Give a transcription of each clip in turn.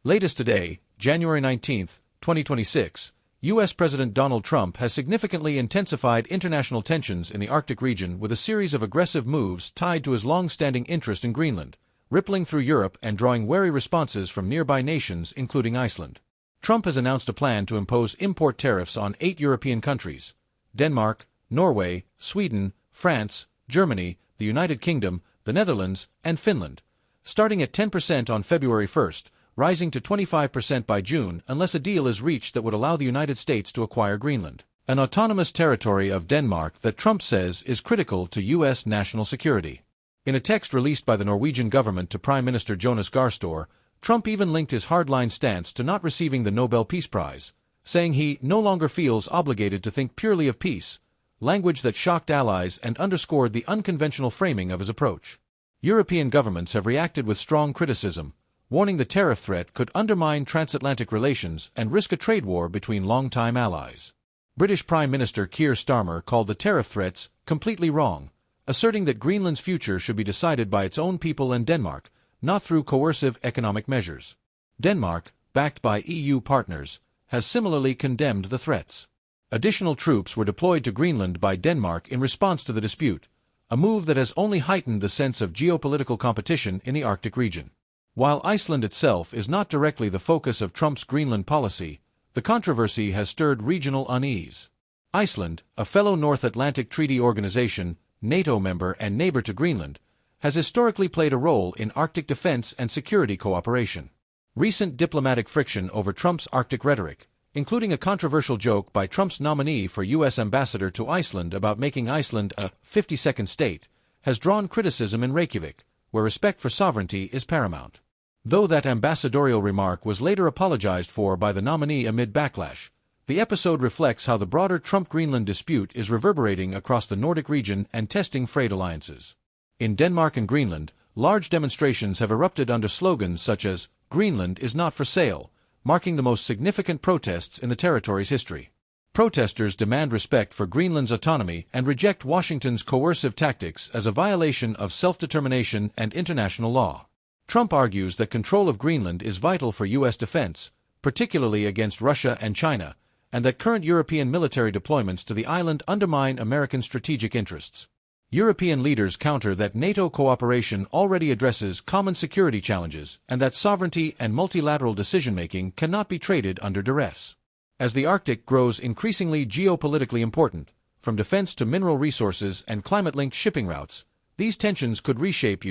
Latest today, January 19, 2026, U.S. President Donald Trump has significantly intensified international tensions in the Arctic region with a series of aggressive moves tied to his long-standing interest in Greenland, rippling through Europe and drawing wary responses from nearby nations including Iceland. Trump has announced a plan to impose import tariffs on 8 European countries: Denmark, Norway, Sweden, France, Germany, the United Kingdom, the Netherlands, and Finland, starting at 10% on February 1st, rising to 25% by June unless a deal is reached that would allow the United States to acquire Greenland, an autonomous territory of Denmark that Trump says is critical to U.S. national security. In a text released by the Norwegian government to Prime Minister Jonas Gahr Støre, Trump even linked his hardline stance to not receiving the Nobel Peace Prize, saying he no longer feels obligated to think purely of peace, language that shocked allies and underscored the unconventional framing of his approach. European governments have reacted with strong criticism, warning the tariff threat could undermine transatlantic relations and risk a trade war between longtime allies. British Prime Minister Keir Starmer called the tariff threats completely wrong, asserting that Greenland's future should be decided by its own people and Denmark, not through coercive economic measures. Denmark, backed by EU partners, has similarly condemned the threats. Additional troops were deployed to Greenland by Denmark in response to the dispute, a move that has only heightened the sense of geopolitical competition in the Arctic region. While Iceland itself is not directly the focus of Trump's Greenland policy, the controversy has stirred regional unease. Iceland, a fellow North Atlantic Treaty Organization, NATO member and neighbor to Greenland, has historically played a role in Arctic defense and security cooperation. Recent diplomatic friction over Trump's Arctic rhetoric, including a controversial joke by Trump's nominee for U.S. ambassador to Iceland about making Iceland a 52nd state, has drawn criticism in Reykjavik, where respect for sovereignty is paramount. Though that ambassadorial remark was later apologized for by the nominee amid backlash, the episode reflects how the broader Trump-Greenland dispute is reverberating across the Nordic region and testing frayed alliances. In Denmark and Greenland, large demonstrations have erupted under slogans such as "Greenland is not for sale," marking the most significant protests in the territory's history. Protesters demand respect for Greenland's autonomy and reject Washington's coercive tactics as a violation of self-determination and international law. Trump argues that control of Greenland is vital for U.S. defense, particularly against Russia and China, and that current European military deployments to the island undermine American strategic interests. European leaders counter that NATO cooperation already addresses common security challenges and that sovereignty and multilateral decision-making cannot be traded under duress. As the Arctic grows increasingly geopolitically important, from defense to mineral resources and climate-linked shipping routes, these tensions could reshape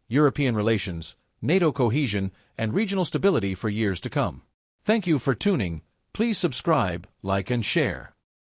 European relations, NATO cohesion, and regional stability for years to come. Thank you for tuning. Please subscribe, like and share.